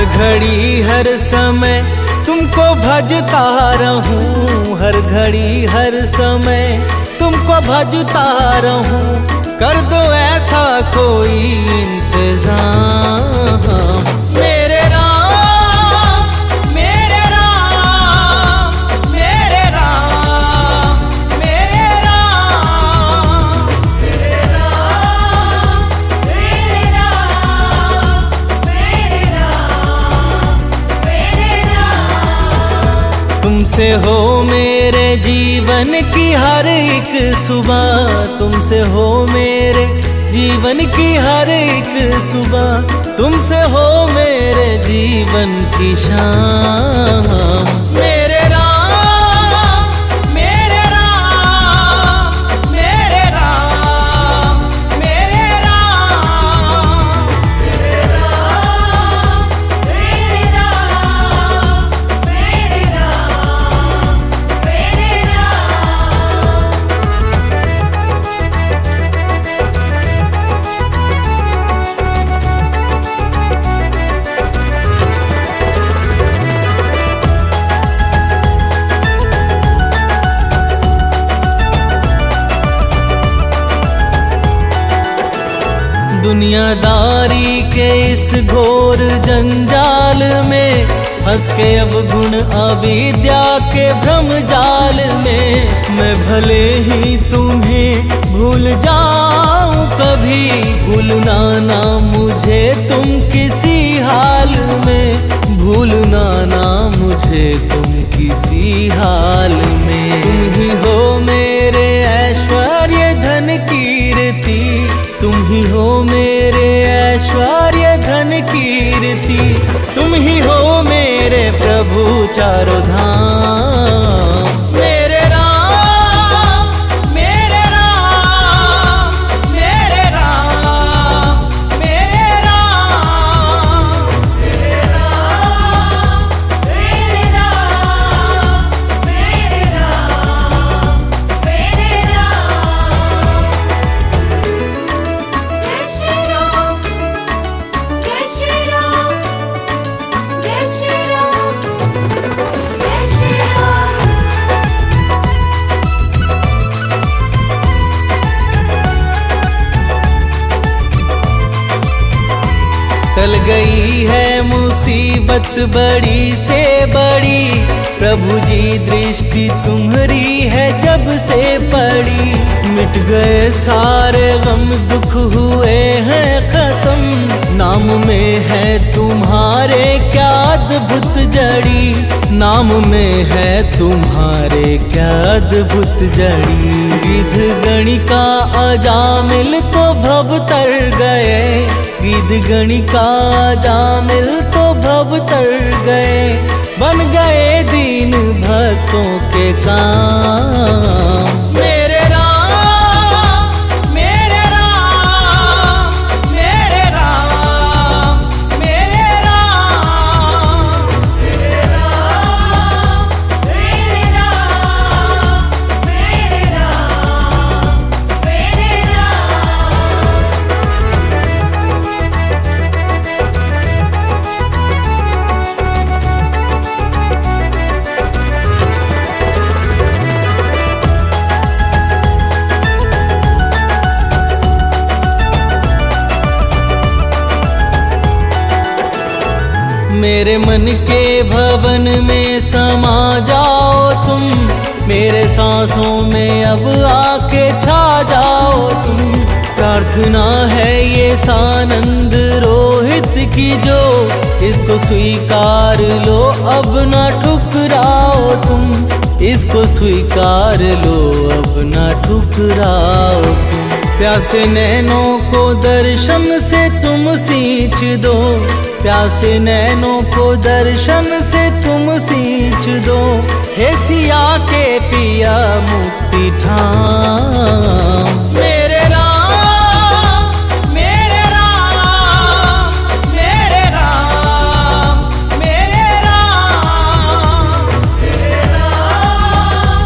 हर घड़ी हर समय तुमको भजता रहूं, हर घड़ी हर समय तुमको भजता रहूं। कर दो ऐसा कोई इंतजाम मेरे राम, मेरे राम, मेरे राम, मेरे राम, मेरे राम, मेरे राम, मेरे राम, मेरे राम। तुमसे हो मेरे जीवन की हर एक सुबह, तुमसे हो मेरे जीवन की हर एक सुबह, तुमसे हो मेरे जीवन की शाम। मेरे राम, मेरे राम, मेरे राम, मेरे राम, मेरे राम, मेरे राम, मेरे राम, मेरे राम। दुनियादारी के इस घोर जंजाल में फंस के अब गुण अविद्या के भ्रम जाल में, मैं भले ही तुम्हें भूल जाऊं कभी, भूलना ना मुझे तुम किसी हाल में, भूलना ना मुझे तुम किसी हाल में। तुम ही हो मेरे ऐश्वर्य धन कीर्ति, तुम ही हो मेरे ऐश्वर्य धन कीर्ति, तुम ही हो मेरे प्रभु चारों धाम। मेरे राम, मेरे राम, मेरे राम, मेरे राम, मेरे राम, मेरे राम, मेरे राम, मेरे राम। जय श्री राम, जय श्री राम, जय श्री राम, जय श्री राम। टल गई है मुसीबत बड़ी से बड़ी, प्रभु जी दृष्टि तुम्हारी है जब से पड़ी। मिट गए सारे गम दुख हुए हैं खत्म, नाम में है तुम्हारे क्या अद्भुत जड़ी, नाम में है तुम्हारे क्या अद्भुत जड़ी। गिद्ध गणिका अजामिल तो भव तर गए, गिद्ध गणिका अजामिल तो भव तर गए, बन गए दीन भक्तों के काम। मेरे राम, मेरे राम, मेरे राम, मेरे राम, मेरे राम, मेरे राम, मेरे राम, मेरे राम। मेरे मन के भवन में समा जाओ तुम, मेरे सांसों में अब आके छा जाओ तुम। प्रार्थना है ये सानंद रोहित की जो, इसको स्वीकार लो अब ना ठुकराओ तुम, इसको स्वीकार लो अब ना ठुकराओ तुम। प्यासे नैनों को दर्शन से तुम सींच दो, प्यासे नैनों को दर्शन से तुम सींच दो। हे सिया के पिया मुक्ति ठाम। मेरे राम, मेरे राम, मेरे राम, मेरे राम, मेरे राम,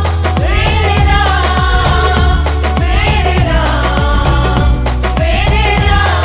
मेरे राम, मेरे राम, मेरे राम।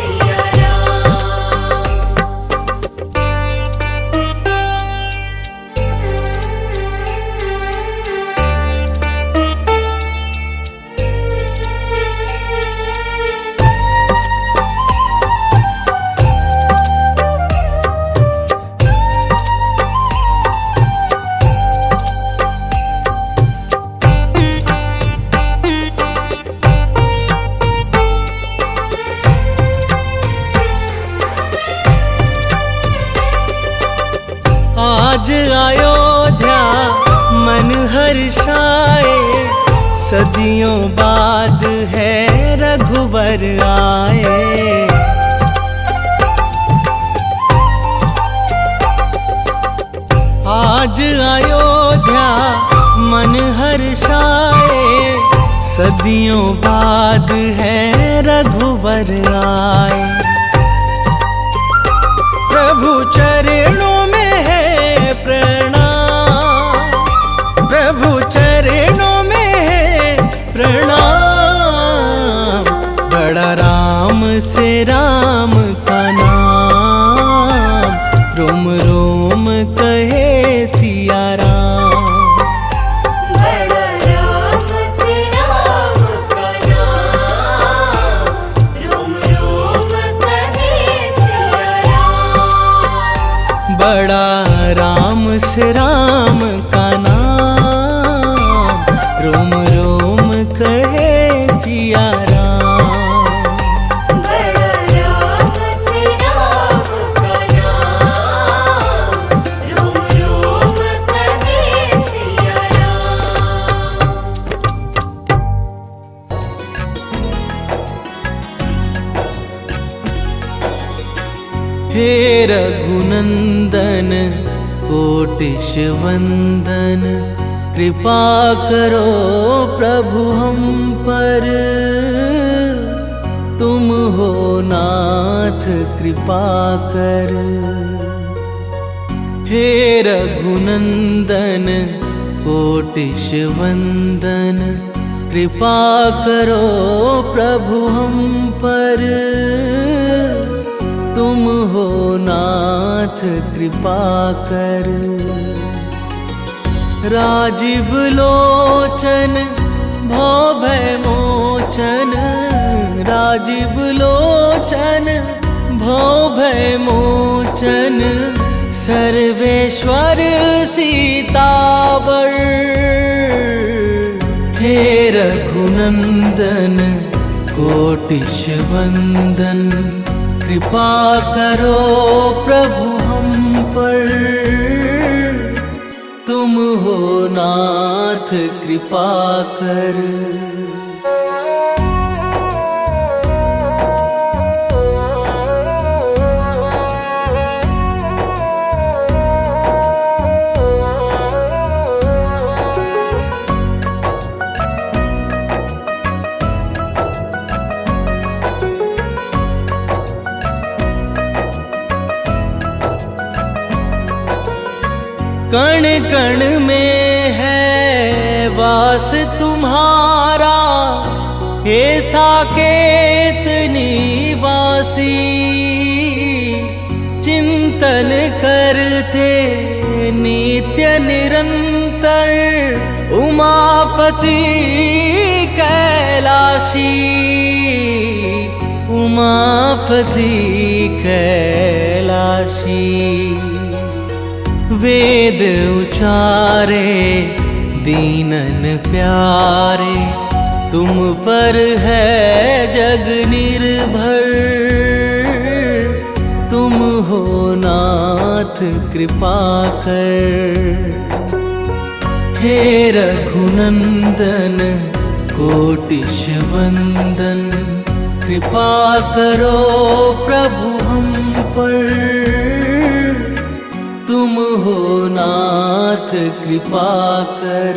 सिया राम। आज अयोध्या मन हर्षाए, सदियों बाद है रघुवर आए। आज अयोध्या मन हर्षाए, सदियों बाद है रघुवर आए। प्रभु चरणों में है प्रणाम, प्रभु चरणों में है प्रणाम। बड़ा राम से राम का नाम, रोम रोम कहे सिया राम। बड़ा राम से राम का नाम, रोम रोम कहे सिया राम। बड़ा राम से राम का नाम, रोम रोम कहे सिया राम। बड़ा राम से राम का नाम, रोम रोम कहे सिया हे रघुनंदन कोटिश वंदन, कृपा करो प्रभु हम पर, तुम हो नाथ कृपा कर। हे रघुनंदन कोटिश वंदन, कृपा करो प्रभु हम पर, तुम हो नाथ कृपा कर। राजीव लोचन भव भय मोचन, राजीव लोचन भव भय मोचन, सर्वेश्वर सीतावर। हे रघुनंदन कोटिश वंदन, कृपा करो प्रभु हम पर, तुम हो नाथ कृपा कर। कण कण में है वास तुम्हारा, हे साकेत निवासी। चिंतन करते नित्य निरंतर, उमापति कैलाशी, उमापति कैलाशी। वेद उचारे दीनन प्यारे, तुम पर है जग निर्भर, तुम हो नाथ कृपा कर। हे रघुनंदन कोटिश वंदन, कृपा करो प्रभु हम पर, तुम हो नाथ कृपा कर।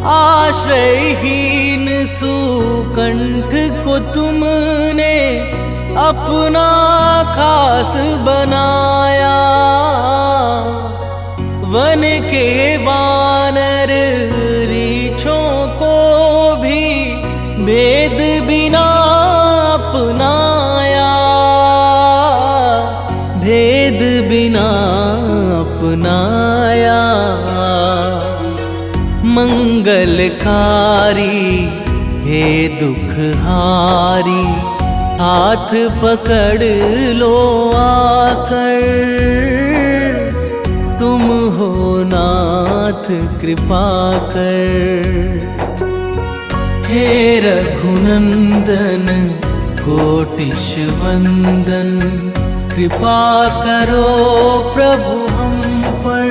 आश्रयहीन सुकंठ को तुमने अपना खास बनाया, वन के वानर रीछों को भी भेद बिना अपनाया, भेद बिना अपनाया। मंगलकारी हे दुखहारी, हाथ पकड़ लो आकर, तुम हो नाथ कृपा कर। हे रघुनंदन कोटिश वंदन, कृपा करो प्रभु हम पर,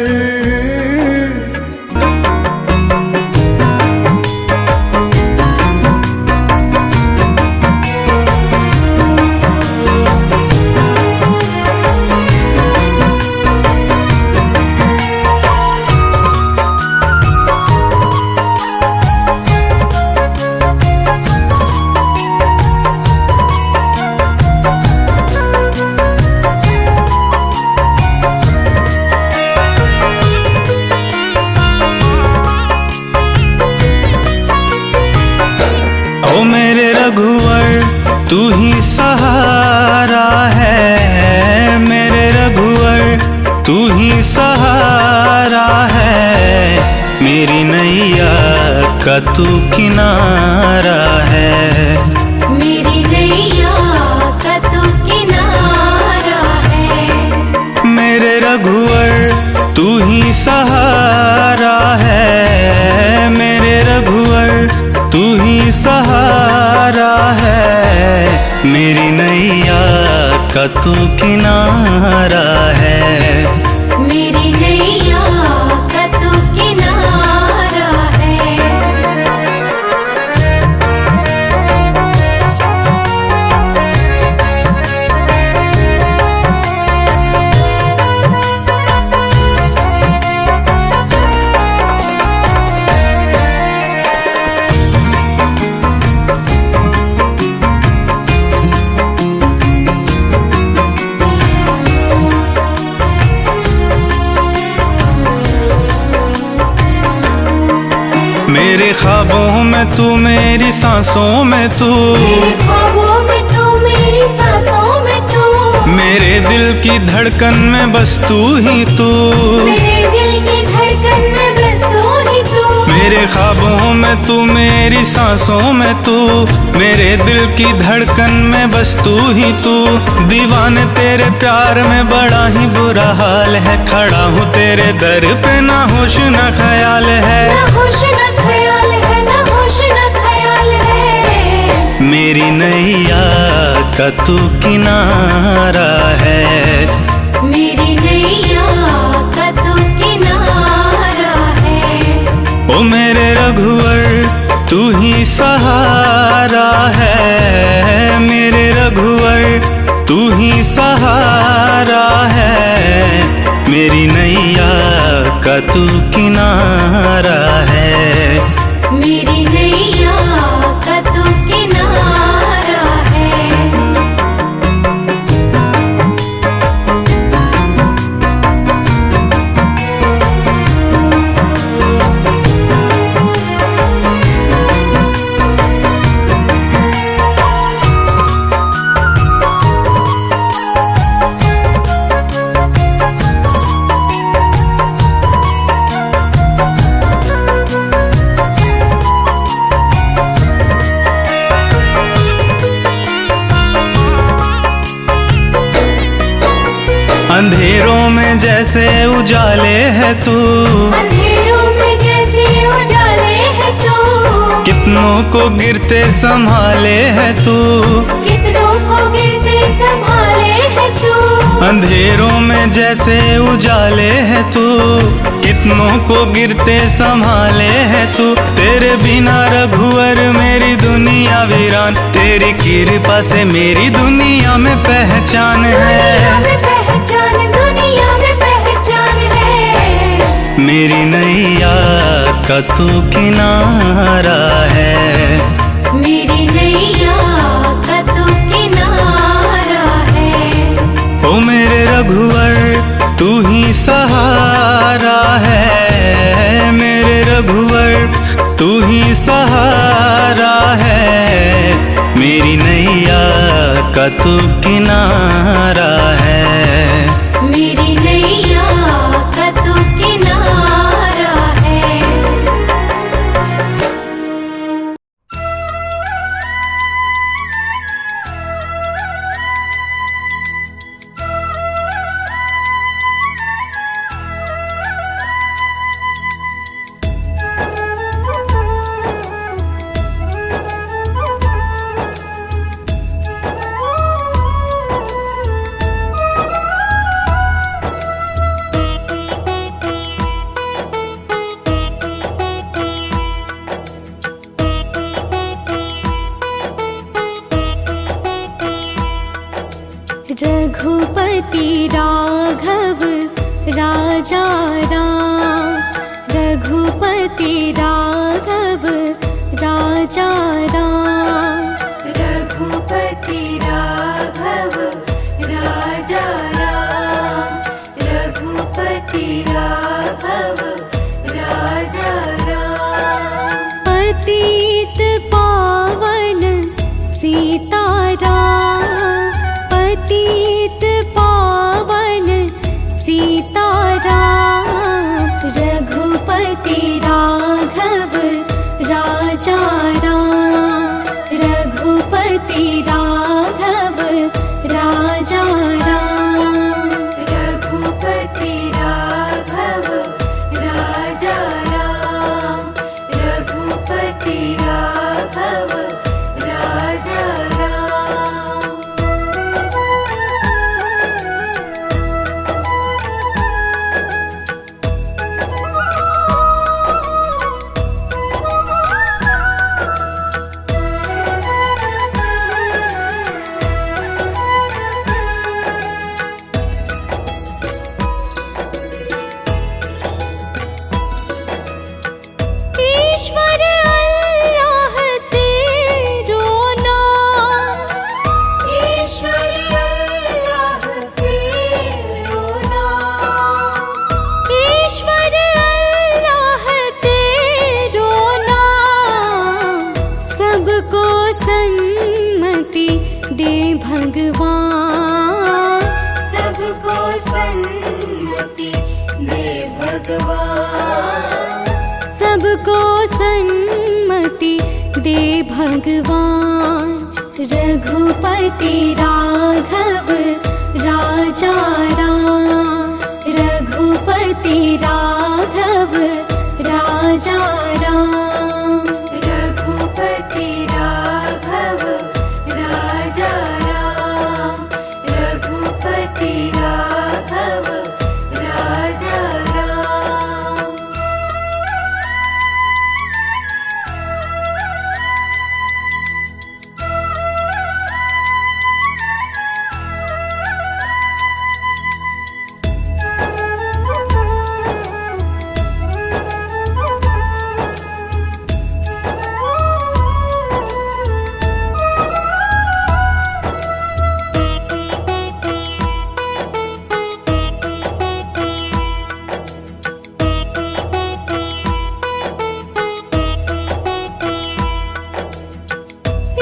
ओ मेरे रघुवर तू ही सहारा है, मेरे रघुवर तू ही सहारा है, मेरी नैया का तू किनारा है, मेरी नैया का तू किनारा है। मेरे रघुवर तू ही सहारा है, है, मेरी नैया का तू किनारा है। मेरी नैया का तू किनारा है। मेरे ख्वाबों में तू, मेरी सांसों में तू, मेरे ख्वाबों में तू, मेरी सांसों में तू, मेरे दिल की धड़कन में बस तू ही तू। मेरे दिल की धड़कन में बस तू ही तू। मेरे ख्वाबों में तू, मेरी सांसों में तू, मेरे दिल की धड़कन में बस तू ही तू। दीवाने तेरे प्यार में बड़ा ही बुरा हाल है, खड़ा हूँ तेरे दर पे ना होश ना ख्याल है। ना होश ना ख्याल है, ना होश ना ख्याल है। मेरी नैया का तू किनारा है। मेरी नैया का तू किनारा है। ओ मेरे रघुवर तू ही सहारा है, मेरे रघुवर तू ही सहारा है। मेरी नैया का तू किनारा है। मेरी नैया का तू किनारा है। अंधेरों में जैसे उजाले है तू, अंधेरों में जैसे उजाले है तू। कितनों को गिरते संभाले है तू। कितनों को गिरते संभाले है तू। अंधेरों में जैसे उजाले है तू, कितनों को गिरते संभाले है तू। तेरे बिना रघुवर मेरी दुनिया वीरान, तेरी कृपा से मेरी दुनिया में पहचान दुनिया है। में पहचान, दुनिया में पहचान है। मेरी नैया का तू किनारा है। मेरी नैया का तू किनारा है। ओ मेरे रघुवर तू ही सहारा है, मेरे रघुवर तू ही सहारा है। मेरी नैया का तू किनारा है। मेरी नैया का तू किनारा है। रघुपति राघव राजा राम, रघुपति राघव राजा राम। रघुपति राघव राजा राम। रघुपति राघव राजा राम। पतित पावन सीताराम, पतित पावन सीताराम। रघुपति राघव राजा राम, सन्मति दे भगवान, सबको सन्मति दे भगवान, सबको सन्मति दे भगवान। रघुपति राघव राजा राम, रघुपति राघव राजा राम, रघुपति राघव राजा राम, रघुपति राघव राजा राम।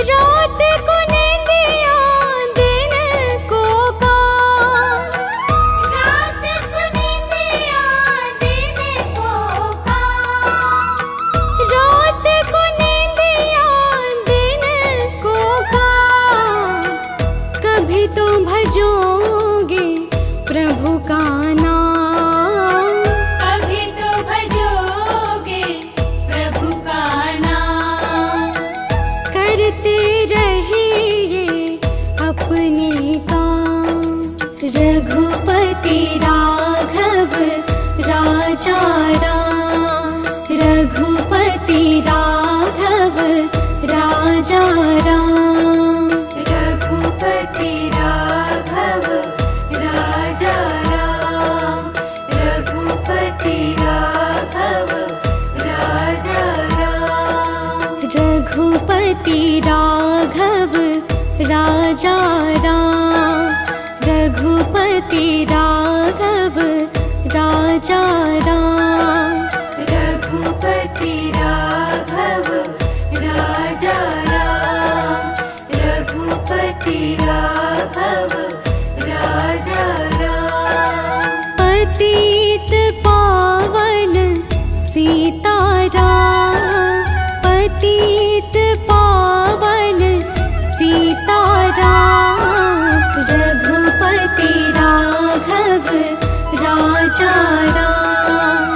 रात को नींदिया दिन को काम, रात को नींदिया दिन को काम, रात को नींदिया दिन को काम। कभी तो भजोगे प्रभु का नाम, कभी तो भजोगे प्रभु का नाम, करते रहिए अपने काम। रघुपति राघव राजा राम, रघुपति राघव राजा राम, रघुपति राघव राजा राम, रघुपति राघव राजा राम, रघुपति राघव राजा राम, रघुपति राघव राजा राम, रघुपति राघव राजा राम, रघुपति राघव राजा राम। पतित पावन सीताराम, पतित पावन सीताराम, रघुपति राघव राजा राम,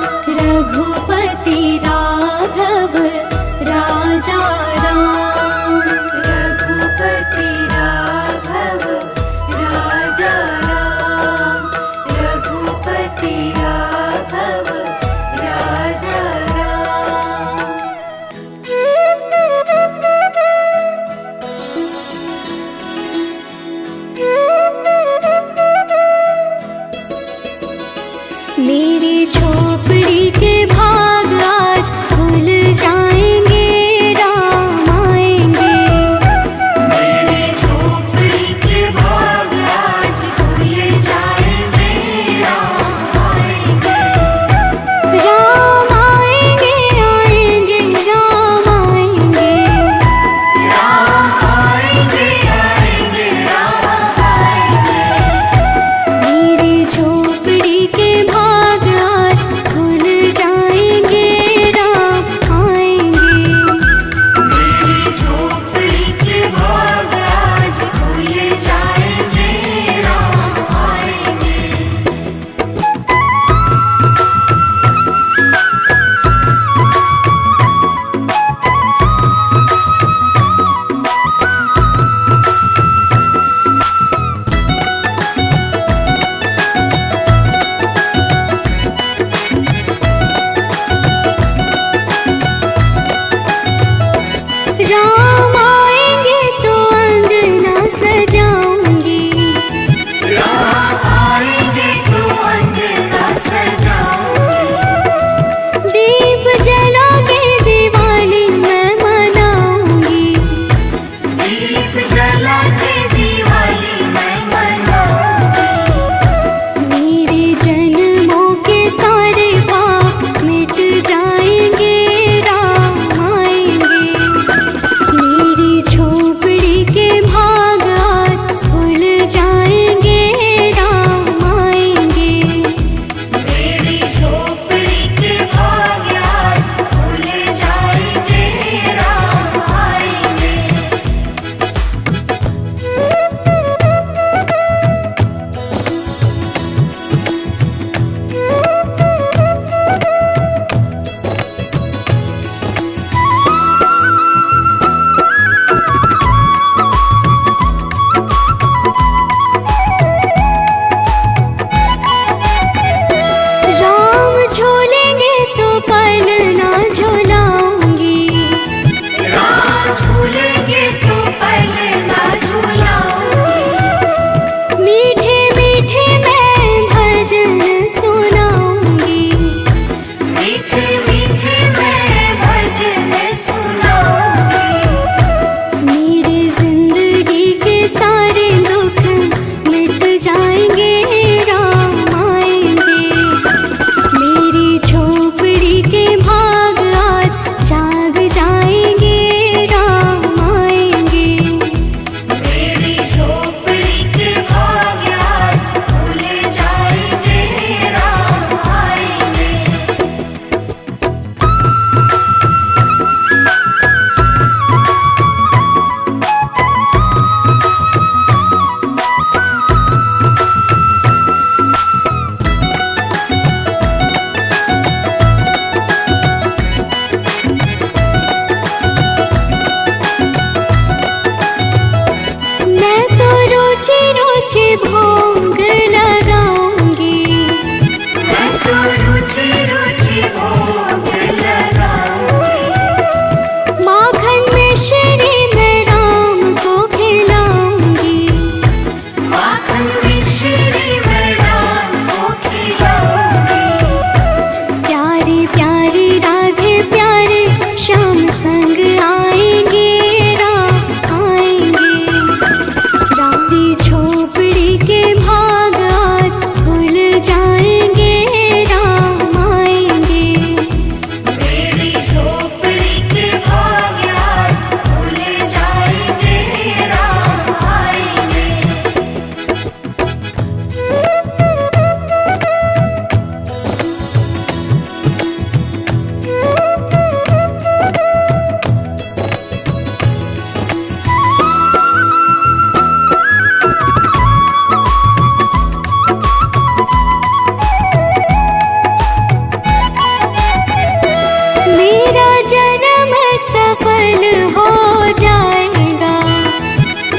रुचि भोग लगाऊंगी। मैं तो रुचि रुचि भोग लगाऊंगी। माखन मिश्री मैं राम को खिलाऊंगी। माखन मिश्री मैं राम को खिलाऊंगी। प्यारी प्यारी राधे प्यारे श्याम संग आएंगे, राम आएंगे। रानी झोपड़ी के भाग आज खुल जाएंगे, राम आएंगे। मेरी झोपड़ी के भाग आज खुल जाएंगे, राम आएंगे। मेरा जन्म सफल हो जाएगा।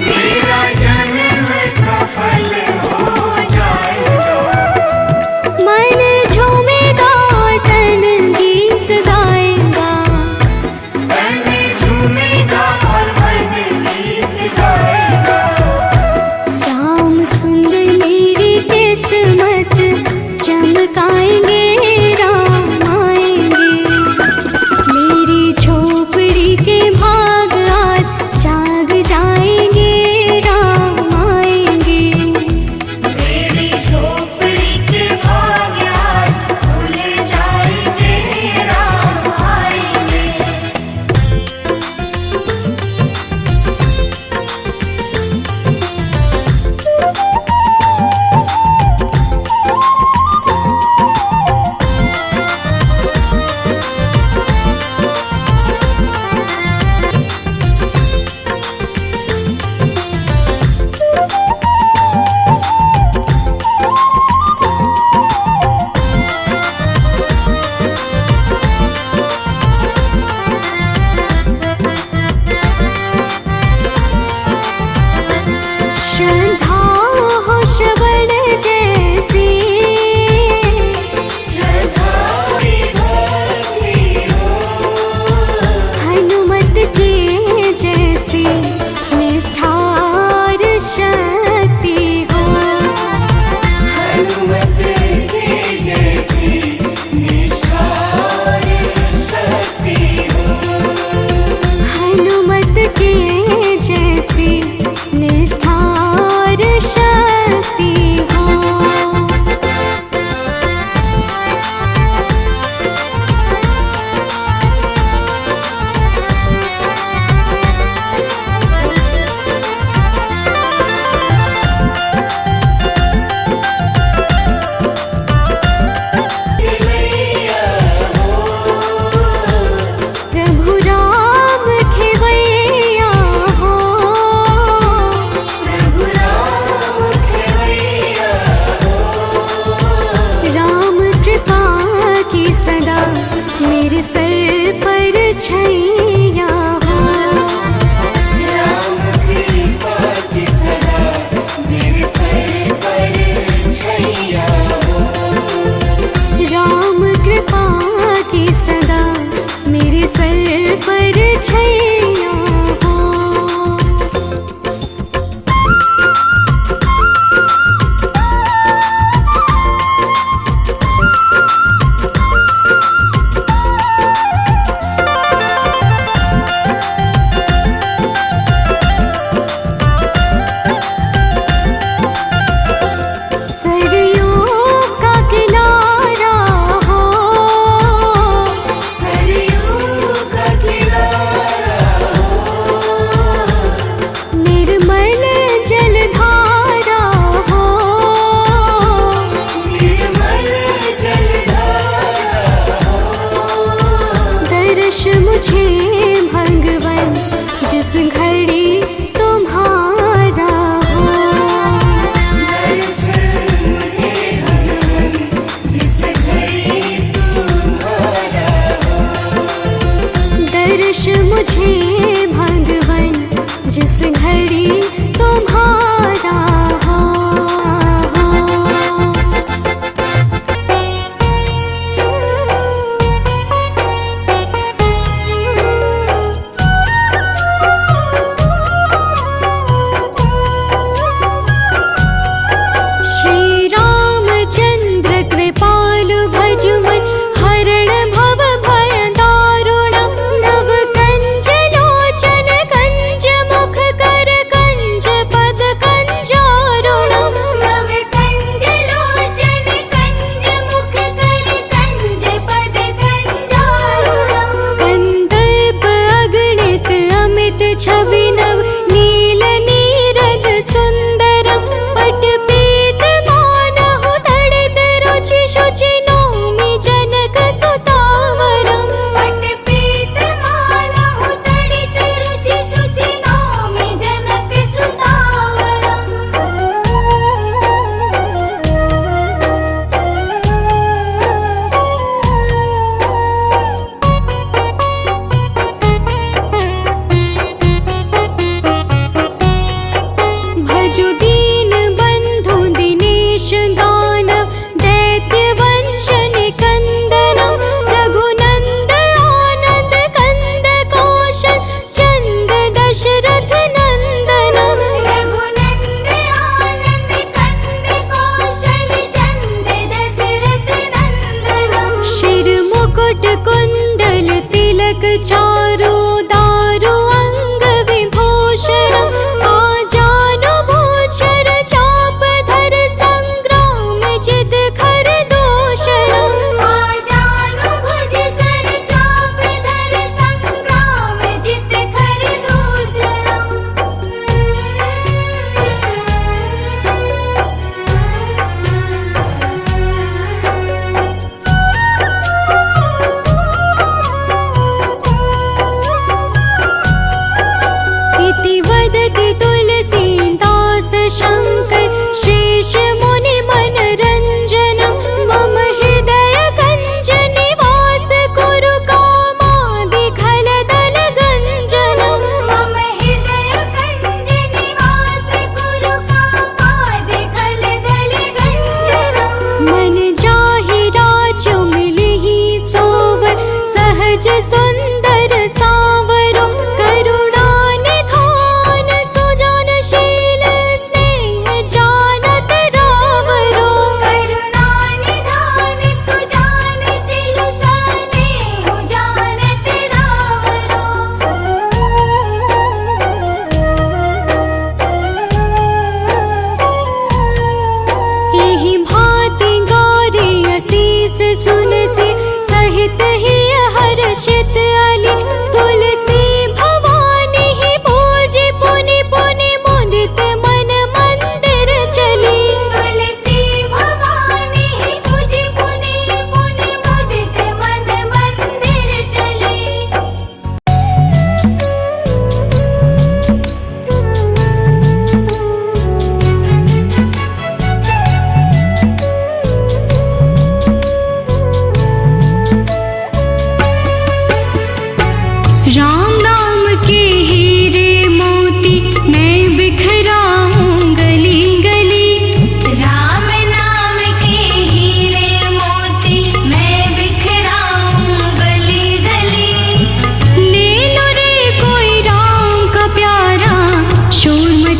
मेरा जन्म सफल हो जाएगा। मन झूमेगा तन गीत गाएगा। तन झूमेगा और मन गीत गाएगा। राम सुंदर मेरी किस्मत चमकाएंगे, राम आएंगे। मेरी झोपड़ी के भाग आज जाग जाएंगे, राम आएंगे। मेरी झोपड़ी के भाग आज खुल जाएंगे, राम आएंगे। श्रद्धा हो श्रवण जैसी, सदा भक्ति हो। हनुमत के जैसी निष्ठार शक्ति हो। हनुमत के जैसी निष्ठार शक्ति हो। हनुमत के जैसी निष्ठार शक्ति हो। प्रभु राम खेवैया हो। प्रभु राम खेवैया हो। राम कृपा की सदा मेरे सर पर छैया हो। राम कृपा की सदा मेरे सर पर छैया हो। राम कृपा की सदा मेरे सर पर छैया हो। सरयू का किनारा हो। सरयू का किनारा हो। निर्मल जलधारा हो। निर्मल जलधारा हो। दर्श मुझे भगवन जिस घड़ी तुम्हारा हो। दर्शन मुझे भगवन जिस घड़ी तुम्हारा हो। दर्श मुझे भगवन जिस घड़ी तुम्हारा हो।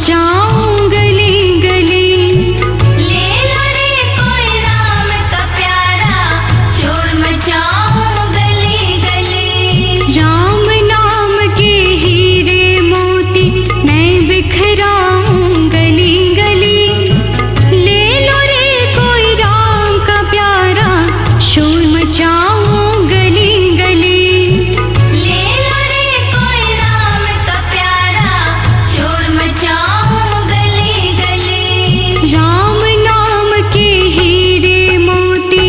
मचाऊं गली गली। ले लो रे कोई राम का प्यारा, शोर मचाऊं गली गली। राम नाम के हीरे मोती मैं बिखराऊं गली गली। ले लो रे कोई राम का प्यारा, शोर मचाऊं गली गली। ले लो रे कोई राम का प्यारा, शोर मचाऊं गली गली। राम नाम के हीरे मोती।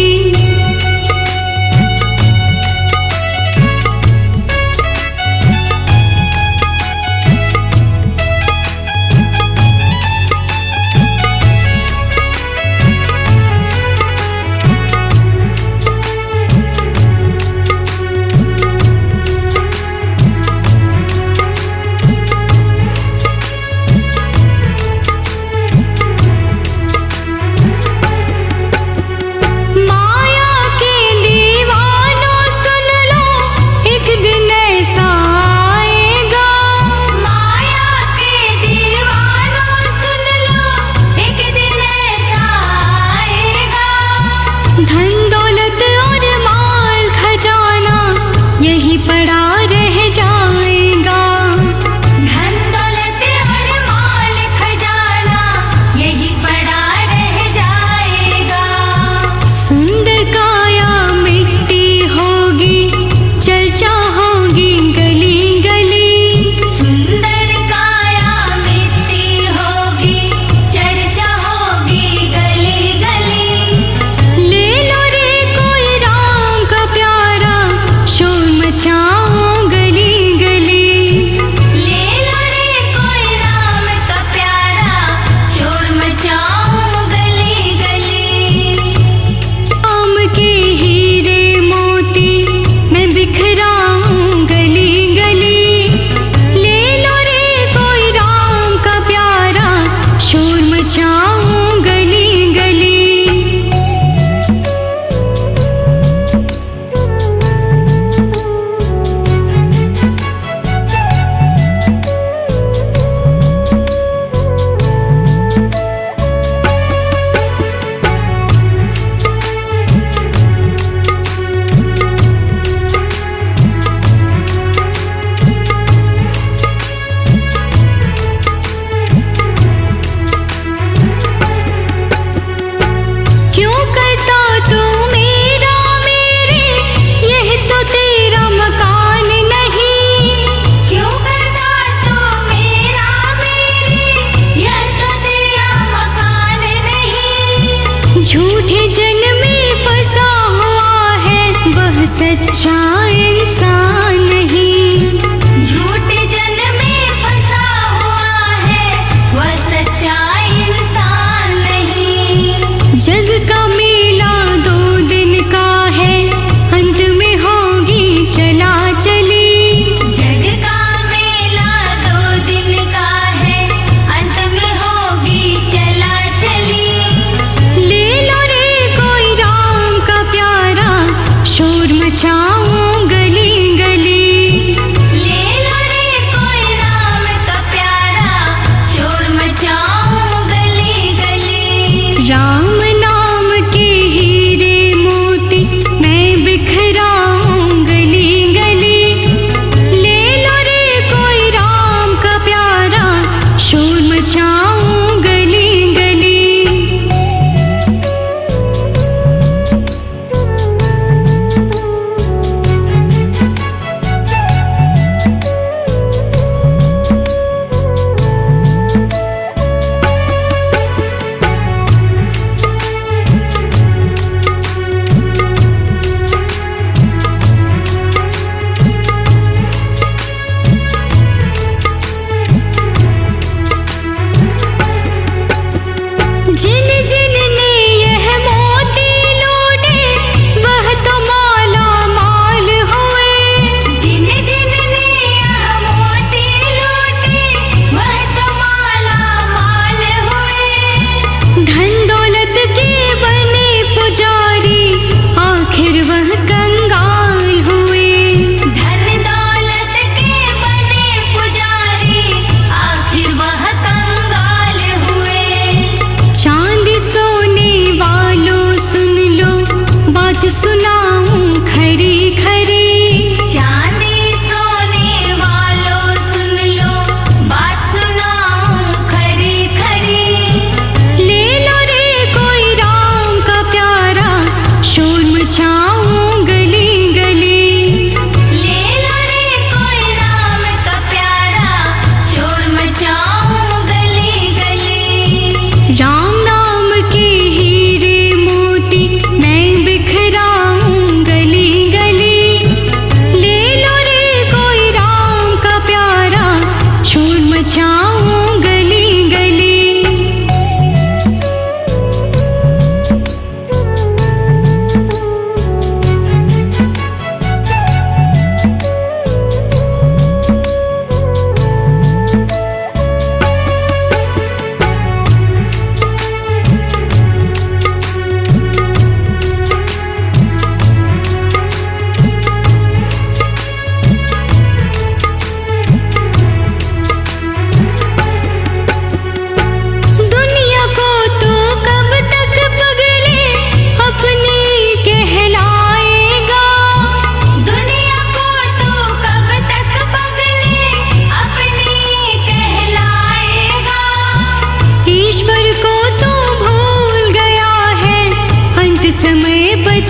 माया के दीवानों सुन लो, एक दिन ऐसा आएगा। माया के दीवानों सुन लो, एक दिन ऐसा आएगा। धन दौलत और माल खजाना यही पड़ा रह जाएगा। धन दौलत और माल खजाना यही पड़ा रह जाएगा। सुंदर काया मिट्टी होगी, चर्चा होगी गली गली। सुंदर काया मिट्टी होगी, चर्चा होगी गली गली। ले लो रे कोई राम का प्यारा, शोर मचाऊं गली गली। ले लो रे कोई राम का प्यारा, शोर मचाऊं गली गली। राम के हीरे मोती मैं बिखराऊं गली गली। ले लो रे कोई राम का प्यारा, शोर मचाऊं गली गली। क्यों करता तू मेरा मेरे, यह तो तेरा मकान नहीं। क्यों करता तू मेरा मेरे, यह तो तेरा मकान नहीं। झूठे जन में फंसा हुआ है, वह सच्चा इंसान नहीं। झूठे जन में फंसा हुआ है, वह सच्चा इंसान नहीं। जग का मेला 2 दिन का है, अंत में होगी चला चली। जग का मेला 2 दिन का है, अंत में होगी चला चली। ले लो रे कोई राम का प्यारा, शोर मचाऊं गली गली। ले लो रे कोई राम का प्यारा, शोर मचाऊं गली गली। राम नाम के हीरे मोती मैं बिखराऊं गली गली। ले लो रे कोई राम का प्यारा, शोर मचाऊं गली गली।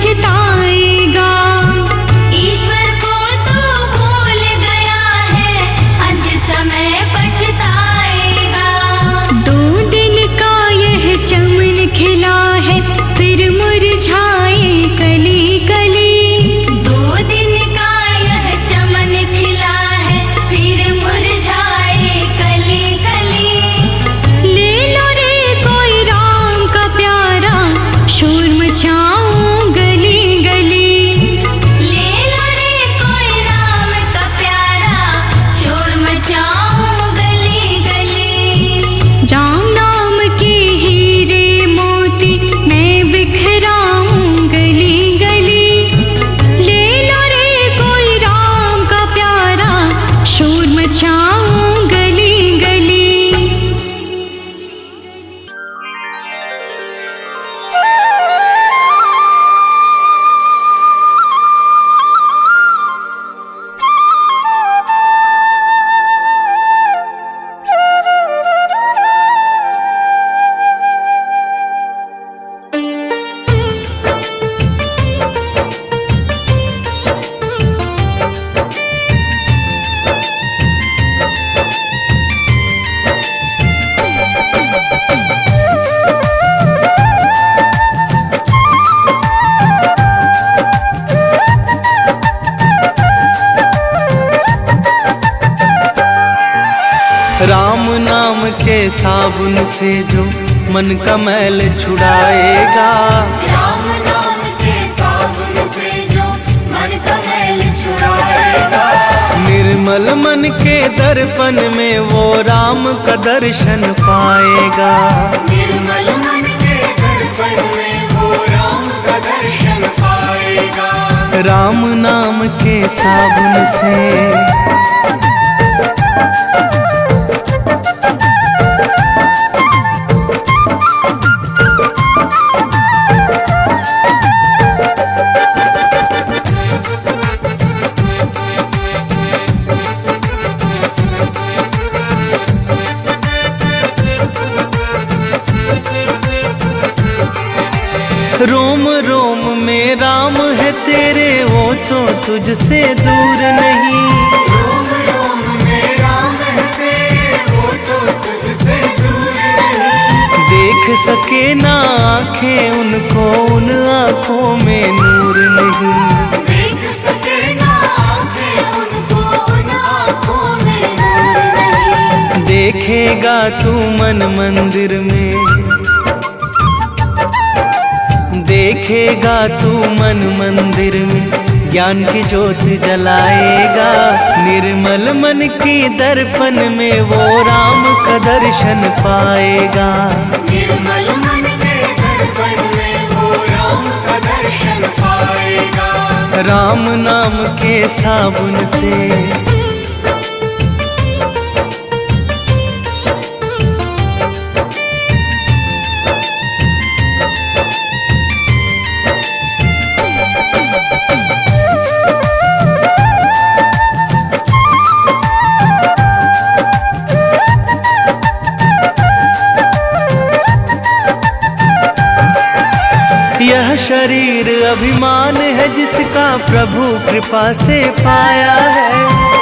पछताएगा। ईश्वर को तो भूल गया है, अंत समय पछताएगा। 2 दिन का यह चमन खिला है, फिर मुरझाए कली कली। 2 दिन का यह चमन खिला है, फिर मुरझाए कली कली। ले लो रे कोई राम का प्यारा, शोर मचाऊं गली गली। ले लो रे कोई राम का प्यारा, शोर मचाऊं गली गली। राम नाम के हीरे मोती मैं बिखराऊं गली गली। ले लो रे कोई राम का प्यारा, शोर मचाऊं गली गली। राम नाम के साबुन से जो मन का मैल छुड़ाएगा। राम नाम के साबुन से जो मन का मैल छुड़ाएगा। निर्मल मन के दर्पण में वो राम का दर्शन पाएगा। निर्मल मन के दर्पण में वो राम का दर्शन पाएगा। राम नाम के साबुन से रोम रोम में राम है तेरे, वो तो तुझसे दूर नहीं। रोम रोम में राम है तेरे, वो तो तुझसे दूर नहीं। देख सके ना आँखें उनको, उन आँखों में नूर नहीं। देख सके ना आँखें उनको, उन आँखों में नूर नहीं। देखेगा तू मन मंदिर में, देखेगा तू मन मंदिर में, ज्ञान की ज्योत जलाएगा। निर्मल मन की दर्पण में वो राम का दर्शन पाएगा। निर्मल मन के दर्पण में वो राम का दर्शन पाएगा। राम नाम के साबुन से यह शरीर अभिमान है जिसका प्रभु कृपा से पाया है।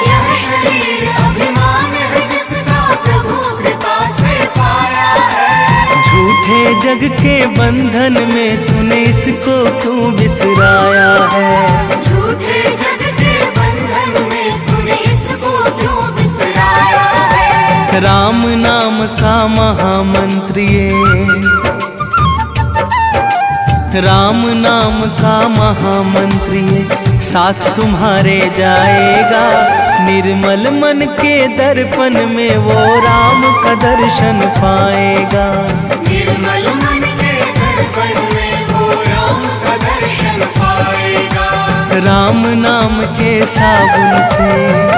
यह शरीर अभिमान है जिसका प्रभु कृपा से पाया है। झूठे जग के बंधन में तूने इसको क्यों बिसराया है। झूठे जग के बंधन में तूने इसको क्यों बिसराया है। राम नाम का महामंत्र ये, राम नाम का महामंत्र ये साथ तुम्हारे जाएगा। निर्मल मन के दर्पण में वो राम का दर्शन पाएगा। निर्मल मन के दर्पण में वो राम का दर्शन पाएगा। राम नाम के साबुन से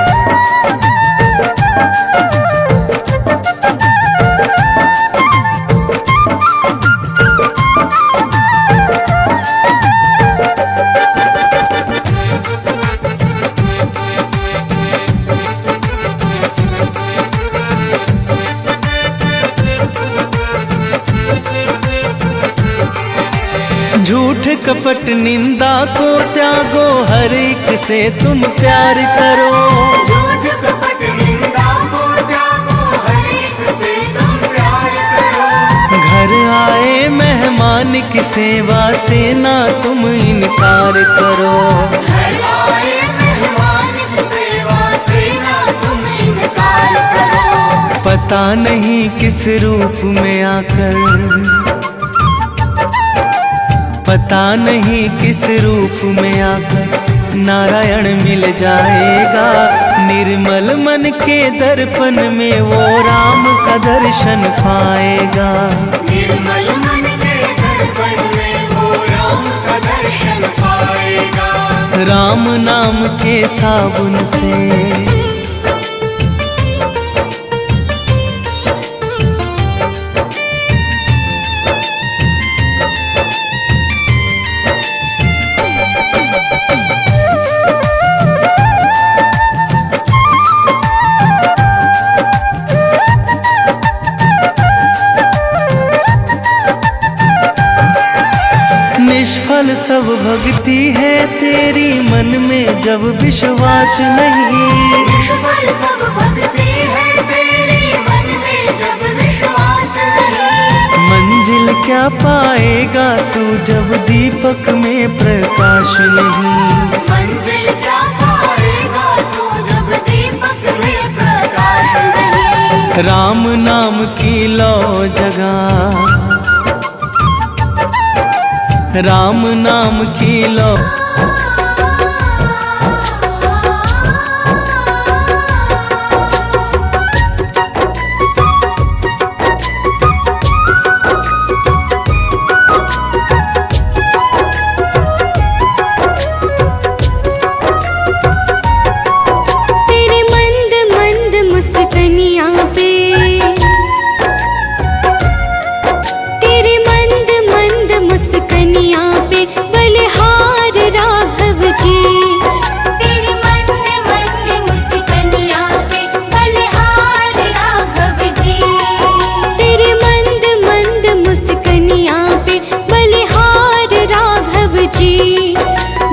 झूठ कपट निंदा को त्यागो, हर एक से तुम प्यार करो। झूठ कपट निंदा को त्यागो, हर एक से तुम प्यार करो। घर आए मेहमान की सेवा से ना तुम इनकार करो। घर आए मेहमान की सेवा से ना तुम इनकार करो। पता नहीं किस रूप में आकर, पता नहीं किस रूप में आकर नारायण मिल जाएगा। निर्मल मन के दर्पण में वो राम का दर्शन पाएगा। निर्मल मन के दर्पण में वो राम का दर्शन पाएगा। राम नाम के साबुन से निष्फल सब भक्ति है तेरी, मन में जब विश्वास नहीं। निष्फल सब भक्ति है तेरी, मन में जब विश्वास नहीं। मंजिल क्या पाएगा तू जब दीपक में प्रकाश नहीं। मंजिल क्या पाएगा तू जब दीपक में प्रकाश नहीं। राम नाम की लो जगह, राम नाम की लो। तेरे मंद मंद मुस्कानियाँ पे, तेरे मंद मंद मुस्कानियाँ पे बलिहार राघव जी। तेरे मंद मंद मुस्कानियाँ पे बलिहार राघव जी। तेरे मंद मंद मुस्कानियाँ पे बलिहार राघव जी।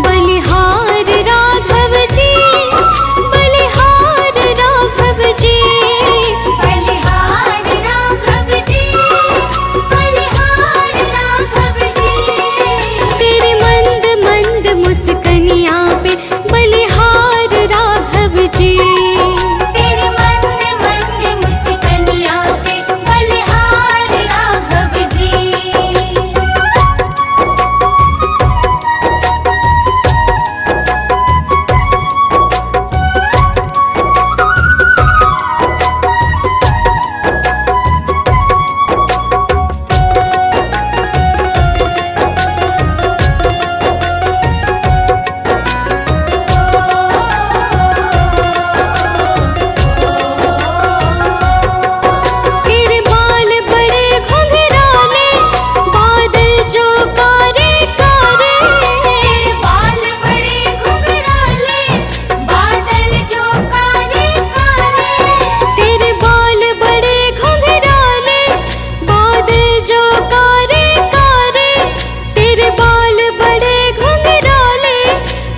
बलिहार राघव जी, बलिहार राघव जी। बलिहार राघव जी, बलिहार राघव जी। तेरे मंद मंद मुस्कानियाँ पे बलिहार राघव जी। तेरे मंद मंद मुस्कानियाँ पे बलिहार राघव जी। तेरे बाल बड़े घुंघराले, बादल जो कारे कारे। तेरे बाल बड़े घुंघराले, बादल जो काले काले। तेरे बाल बड़े घुंघराले, बादल जो कारे कारे। तेरे बाल बड़े घुंघराले,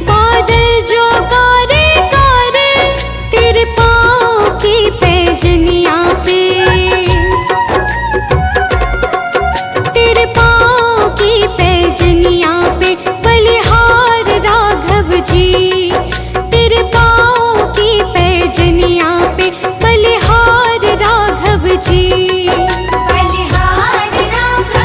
बादल जो कारे कारे। तेरे पाँव की पैजनियाँ पे, तेरे पाँव की पैजनियाँ पे बलिहार राघव जी। तेरे पाँव की पैजनियाँ पे बलिहार राघव जी। बलिहार राघव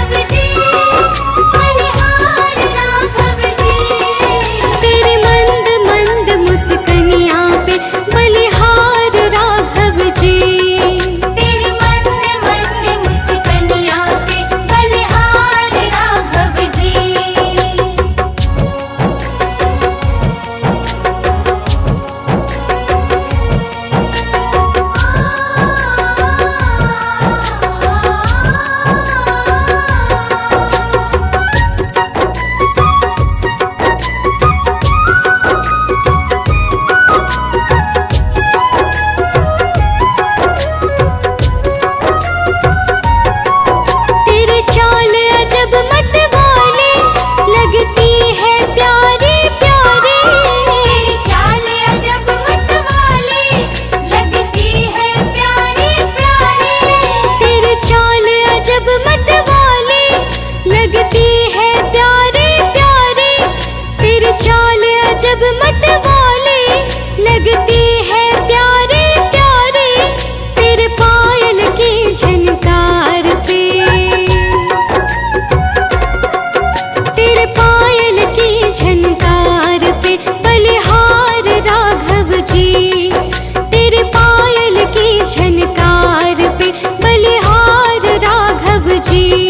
जी।